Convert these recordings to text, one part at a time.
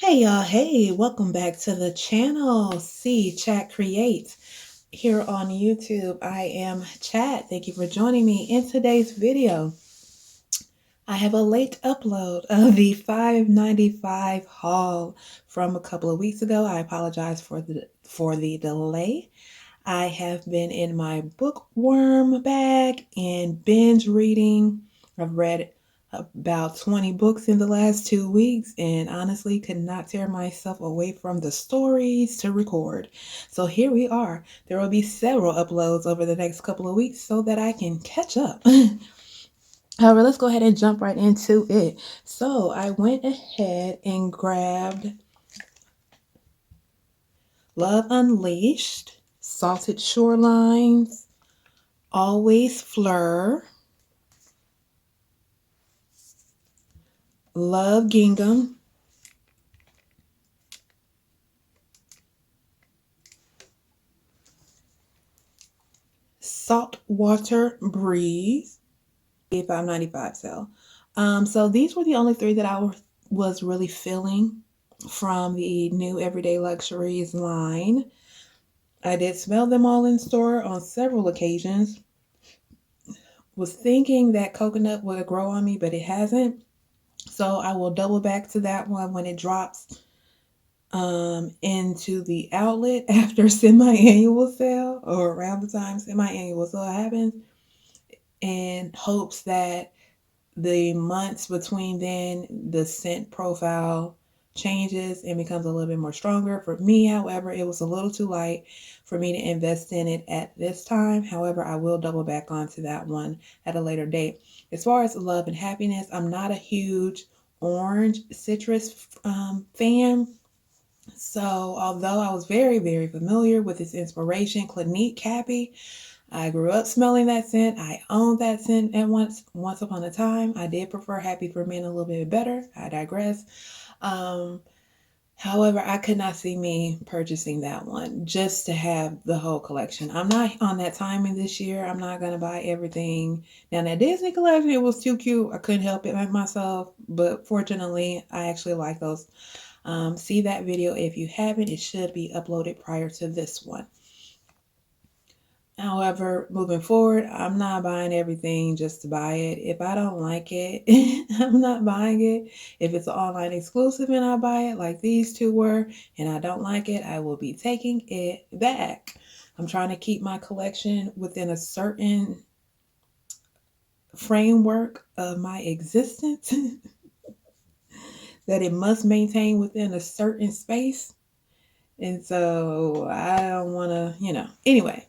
Hey y'all, hey, welcome back to the channel. See Chat Creates here on YouTube. I am Chat. Thank you for joining me in today's video. I have a late upload of the $5.95 haul from a couple of weeks ago. I apologize for the delay. I have been in my bookworm bag and binge reading. I've read about 20 books in the last 2 weeks and honestly could not tear myself away from the stories to record. So here we are. There will be several uploads over the next couple of weeks so that I can catch up. However, let's go ahead and jump right into it. So I went ahead and grabbed Love Unleashed, Salted Shorelines, Always Fleur, Love Gingham, Saltwater Breeze, $5.95 sale. So these were the only three that I was really feeling from the new Everyday Luxuries line. I did smell them all in store on several occasions. Was thinking that coconut would grow on me, but it hasn't. So I will double back to that one when it drops into the outlet after semi-annual sale or around the time semi-annual sale happens, in hopes that the months between then the scent profile changes and becomes a little bit more stronger. For me, however, it was a little too light for me to invest in it at this time. However, I will double back onto that one at a later date. As far as Love and Happiness, I'm not a huge orange citrus fan. So although I was very, very familiar with its inspiration, Clinique Cappy, I grew up smelling that scent. I owned that scent at once upon a time. I did prefer Happy for Men a little bit better. I digress. Um, However, I could not see me purchasing that one just to have the whole collection. I'm not on that timing this year. I'm not going to buy everything. Now, that Disney collection, it was too cute. I couldn't help it myself. But fortunately, I actually like those. See that video if you haven't. It should be uploaded prior to this one. However, moving forward, I'm not buying everything just to buy it. If I don't like it, I'm not buying it. If it's an online exclusive and I buy it like these two were, and I don't like it, I will be taking it back. I'm trying to keep my collection within a certain framework of my existence that it must maintain within a certain space. And so I don't want to, anyway,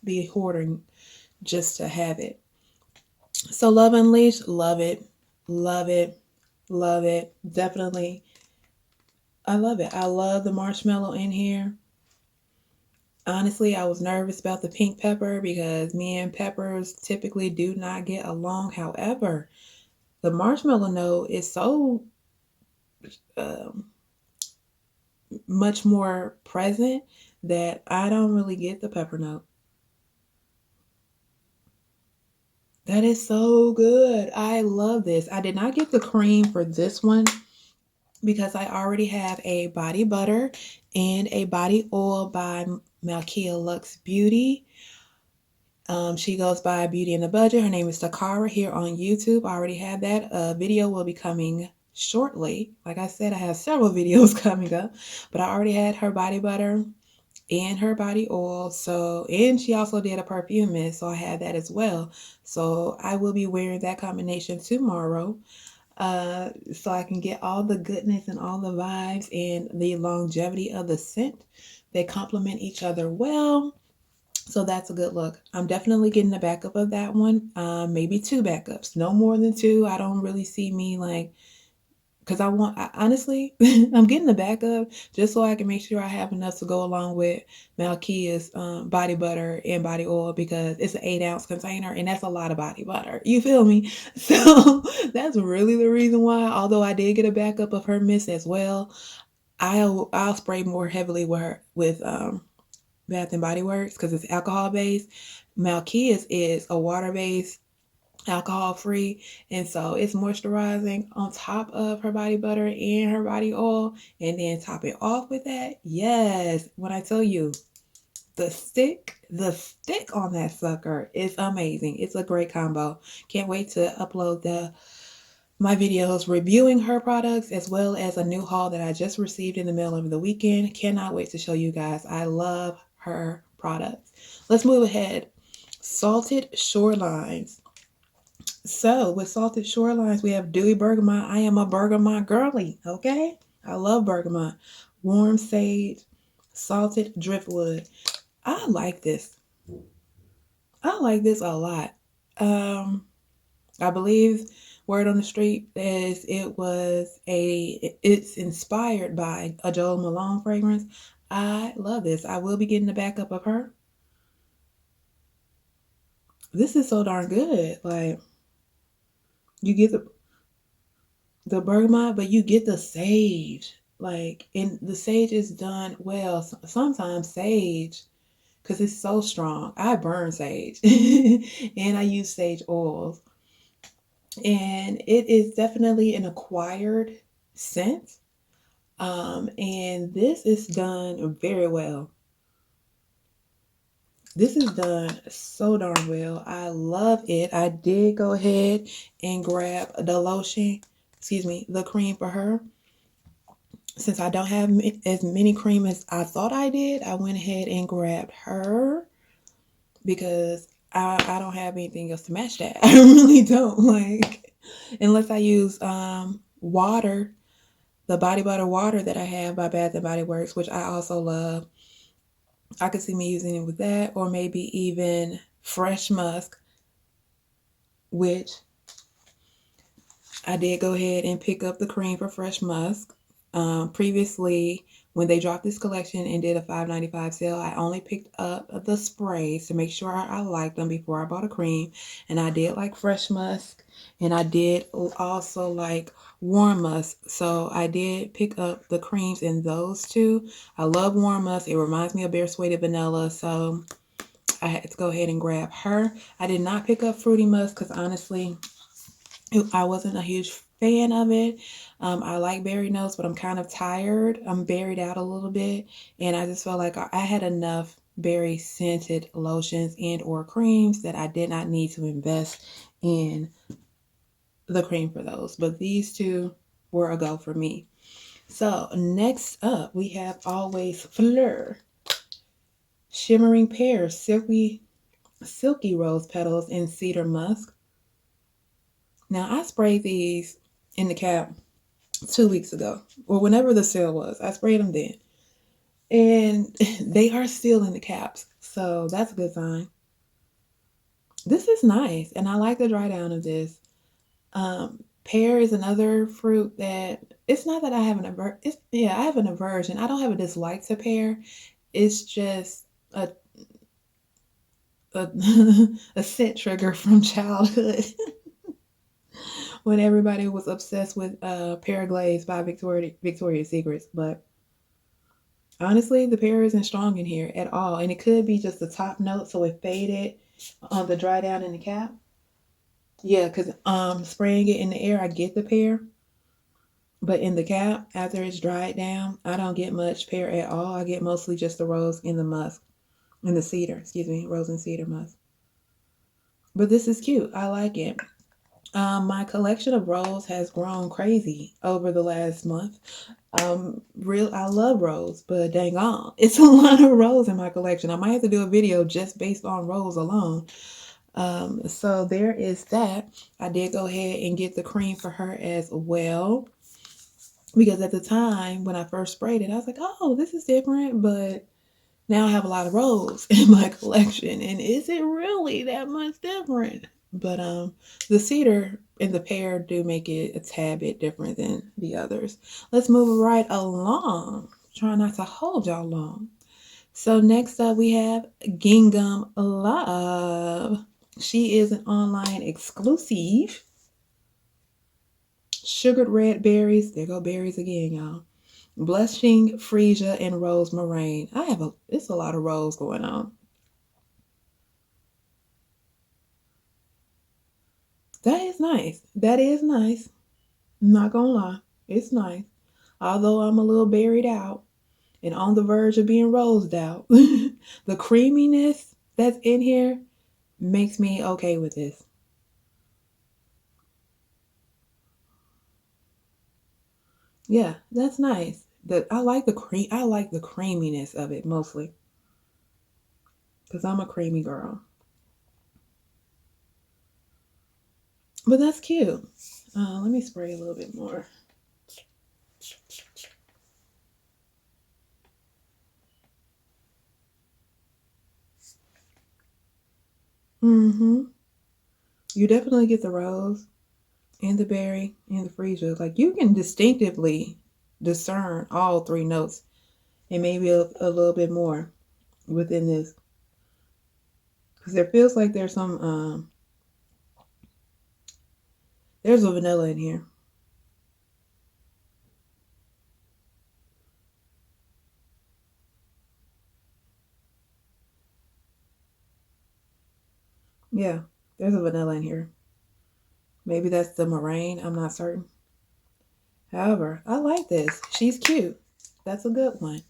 be hoarding just to have it. So Love Unleashed, love it, love it, love it. Definitely, I love it. I love the marshmallow in here. Honestly, I was nervous about the pink pepper because me and peppers typically do not get along. However, the marshmallow note is so um, much more present that I don't really get the pepper note. That is so good. I love this. I did not get the cream for this one because I already have a body butter and a body oil by Malkia Lux Beauty. She goes by Beauty in the Budget. Her name is Takara here on YouTube. I already have that. A video will be coming shortly. Like I said, I have several videos coming up, but I already had her body butter and her body oil. So, and she also did a perfume mist, so I had that as well. So I will be wearing that combination tomorrow. So I can get all the goodness and all the vibes and the longevity of the scent. They complement each other well. So that's a good look. I'm definitely getting a backup of that one. Maybe two backups, no more than two. I don't really see me like, because honestly, I'm getting the backup just so I can make sure I have enough to go along with Malkia's body butter and body oil, because it's an 8-ounce container and that's a lot of body butter. You feel me? So that's really the reason why. Although I did get a backup of her mist as well, I'll spray more heavily with Bath and Body Works because it's alcohol based. Malkia's is a water based alcohol free, and so it's moisturizing on top of her body butter and her body oil, and then top it off with that. Yes, when I tell you, the stick on that sucker is amazing. It's a great combo. Can't wait to upload the my videos reviewing her products, as well as a new haul that I just received in the mail over the weekend. Cannot wait to show you guys. I love her products. Let's move ahead. Salted Shorelines. So with Salted Shorelines, we have Dewy Bergamot. I am a bergamot girly, okay? I love bergamot. Warm sage, salted driftwood. I like this. I like this a lot. Um, I believe word on the street is it's inspired by a Joel Malone fragrance. I love this. I will be getting the backup of her. This is so darn good. Like, you get the bergamot, but you get the sage. Like, and the sage is done well. Sometimes sage, because it's so strong. I burn sage and I use sage oils. And it is definitely an acquired scent. And this is done very well. This is done so darn well. I love it. I did go ahead and grab the lotion, the cream for her. Since I don't have as many cream as I thought I did, I went ahead and grabbed her because I don't have anything else to match that. I really don't. Like, unless I use water, the body butter water that I have by Bath and Body Works, which I also love. I could see me using it with that, or maybe even fresh musk, which I did go ahead and pick up the cream for fresh musk. Previously, when they dropped this collection and did a $5.95 sale, I only picked up the sprays to make sure I liked them before I bought a cream. And I did like fresh musk, and I did also like warm musk. So I did pick up the creams in those two. I love warm musk. It reminds me of Bare Suede Vanilla, so I had to go ahead and grab her. I did not pick up Fruity Musk because honestly, I wasn't a huge fan of it. I like berry notes, but I'm kind of tired. I'm berried out a little bit, and I just felt like I had enough berry scented lotions and or creams that I did not need to invest in the cream for those. But these two were a go for me. So next up, we have Always Fleur. Shimmering Pears, silky rose petals, and cedar musk. Now, I sprayed these in the cap 2 weeks ago, or whenever the sale was. I sprayed them then. And they are still in the caps, so that's a good sign. This is nice, and I like the dry down of this. Pear is another fruit that, it's not that I have I have an aversion. I don't have a dislike to pear. It's just a, a scent trigger from childhood. When everybody was obsessed with Pear Glaze by Victoria's Secrets. But honestly, the pear isn't strong in here at all. And it could be just the top note, so it faded on the dry down in the cap. Yeah, because spraying it in the air, I get the pear. But in the cap, after it's dried down, I don't get much pear at all. I get mostly just the rose and the musk. And the cedar, rose and cedar musk. But this is cute. I like it. My collection of rose has grown crazy over the last month. I love rose, but dang on, it's a lot of rose in my collection. I might have to do a video just based on rose alone. So there is that. I did go ahead and get the cream for her as well, because at the time when I first sprayed it, I was like, oh, this is different, but now I have a lot of rose in my collection, and is it really that much different? But the cedar and the pear do make it a tad bit different than the others. Let's move right along. Try not to hold y'all long. So next up we have Gingham Love. She is an online exclusive. Sugared red berries. There go berries again, y'all. Blushing freesia and rose meringue. It's a lot of rose going on. That is nice. That is nice. I'm not gonna lie. It's nice. Although I'm a little buried out and on the verge of being rosed out, the creaminess that's in here makes me okay with this. Yeah, that's nice. I like the cream. I like the creaminess of it mostly because I'm a creamy girl. But that's cute. Let me spray a little bit more. Mm-hmm. You definitely get the rose and the berry and the freesia. Like you can distinctively discern all three notes and maybe a little bit more within this because there feels like there's a vanilla in here. Yeah, there's a vanilla in here. Maybe that's the meringue. I'm not certain. However, I like this. She's cute. That's a good one.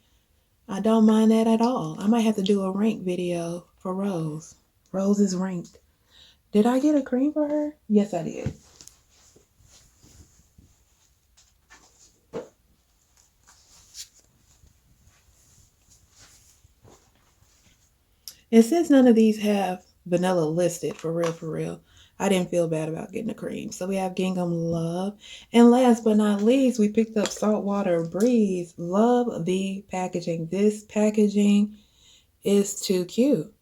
I don't mind that at all. I might have to do a rank video for Rose. Rose is ranked. Did I get a cream for her? Yes, I did. And since none of these have vanilla listed, for real, I didn't feel bad about getting a cream. So we have Gingham Love. And last but not least, we picked up Saltwater Breeze. Love the packaging. This packaging is too cute.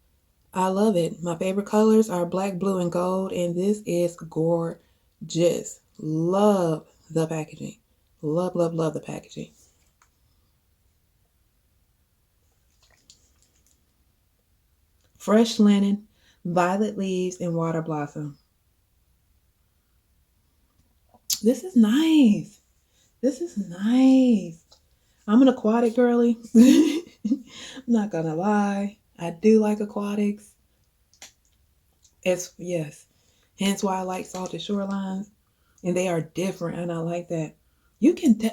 I love it. My favorite colors are black, blue, and gold. And this is gorgeous. Love the packaging. Love, love, love the packaging. Fresh linen, violet leaves, and water blossom. This is nice. This is nice. I'm an aquatic girly. I'm not gonna lie. I do like aquatics. It's yes. Hence why I like salted shorelines. And they are different and I like that.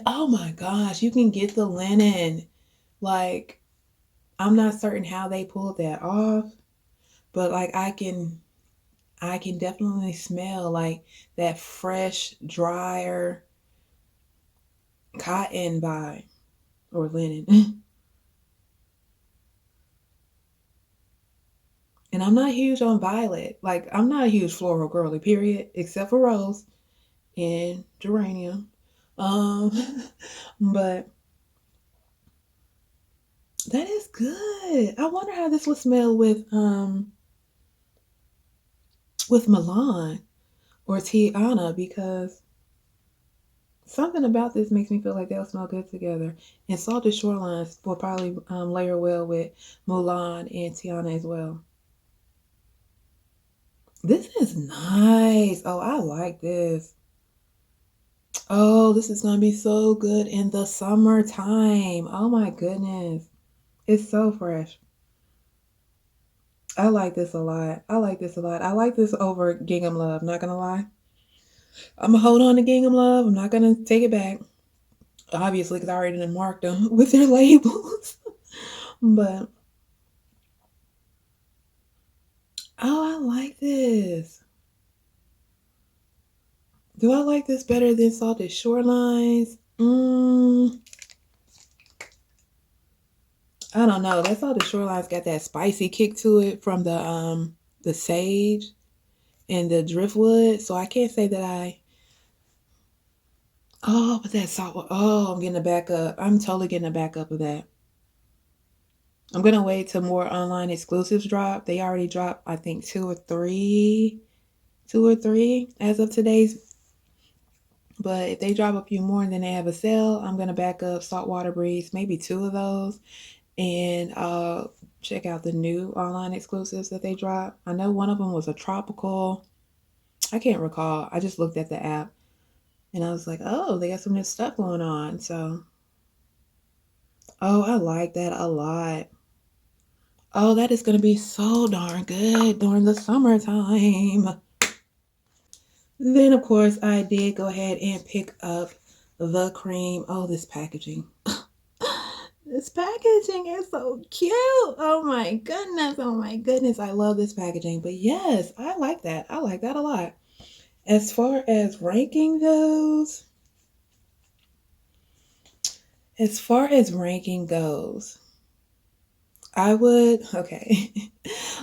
Oh my gosh, you can get the linen. Like, I'm not certain how they pulled that off, but like I can definitely smell like that fresh, drier cotton vibe or linen. And I'm not huge on violet. Like I'm not a huge floral girly, period, except for rose and geranium. Um, but that is good. I wonder how this would smell with Milan or Tiana because something about this makes me feel like they'll smell good together. And salted shorelines will probably layer well with Mulan and Tiana as well. This is nice. Oh, I like this. Oh, this is gonna be so good in the summertime. Oh my goodness. It's so fresh. I like this a lot. I like this a lot. I like this over Gingham Love, not gonna lie. I'm gonna hold on to Gingham Love. I'm not gonna take it back. Obviously, because I already done marked them with their labels. But oh, I like this. Do I like this better than Salted Shorelines? I don't know. That Salted Shorelines got that spicy kick to it from the sage and the driftwood. So I can't say that I. Oh, but that salt. Oh, I'm getting a backup. I'm totally getting a backup of that. I'm gonna wait till more online exclusives drop. They already dropped, I think, two or three as of today's. But if they drop a few more and then they have a sale, I'm gonna back up Saltwater Breeze, maybe two of those, and check out the new online exclusives that they drop. I know one of them was a tropical. I can't recall. I just looked at the app and I was like, oh, they got some new stuff going on. So, oh, I like that a lot. Oh, that is going to be so darn good during the summertime. Then, of course, I did go ahead and pick up the cream. Oh, this packaging. This packaging is so cute. Oh my goodness. Oh my goodness. I love this packaging. But yes, I like that. I like that a lot. As far as ranking goes, I would, okay.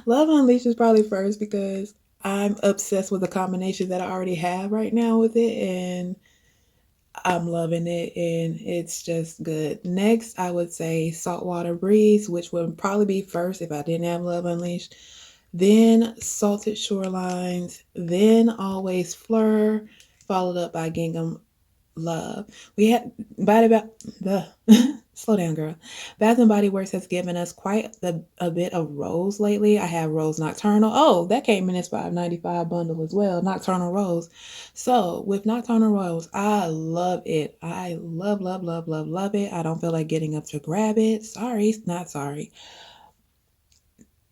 Love Unleashed is probably first because I'm obsessed with the combination that I already have right now with it, and I'm loving it, and it's just good. Next, I would say Saltwater Breeze, which would probably be first if I didn't have Love Unleashed. Then Salted Shorelines, then Always Fleur, followed up by Gingham Love. We had Body about the slow down, girl. Bath and Body Works has given us quite a bit of Rose lately. I have Rose Nocturnal. Oh, that came in this 5.95 bundle as well. Nocturnal Rose. So with Nocturnal Rose, I love it. I love, love, love, love, love it. I don't feel like getting up to grab it. Sorry, not sorry.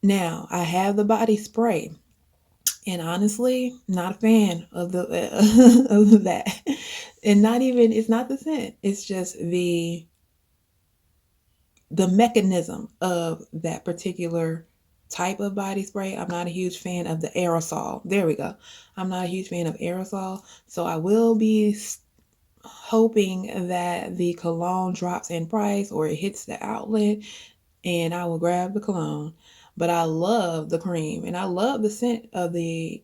Now I have the body spray. And honestly, not a fan of the of that. And not even it's not the scent. It's just the mechanism of that particular type of body spray. I'm not a huge fan of the aerosol. There we go. I'm not a huge fan of aerosol. So I will be hoping that the cologne drops in price or it hits the outlet and I will grab the cologne. But I love the cream and I love the scent of the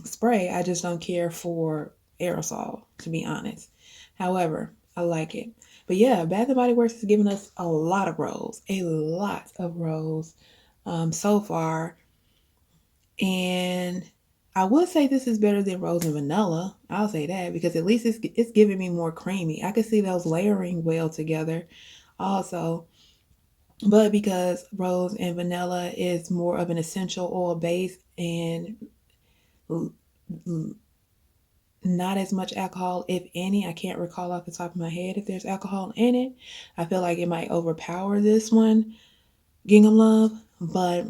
spray. I just don't care for aerosol, to be honest. However, I like it. But yeah, Bath and Body Works has given us a lot of rose so far. And I would say this is better than rose and vanilla. I'll say that because at least it's giving me more creamy. I can see those layering well together also. But because rose and vanilla is more of an essential oil base and not as much alcohol, if any. I can't recall off the top of my head if there's alcohol in it. I feel like it might overpower this one, Gingham Love, but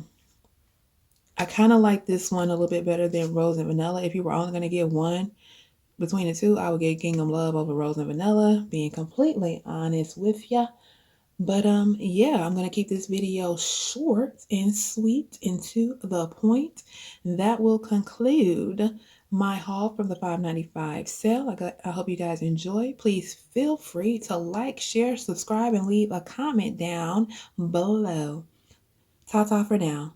I kind of like this one a little bit better than Rose and Vanilla. If you were only going to get one between the two, I would get Gingham Love over Rose and Vanilla, being completely honest with ya. But yeah, I'm gonna keep this video short and sweet and to the point. That will conclude my haul from the 5.95 sale. I hope you guys enjoy. Please feel free to like, share, subscribe, and leave a comment down below. Ta-ta for now.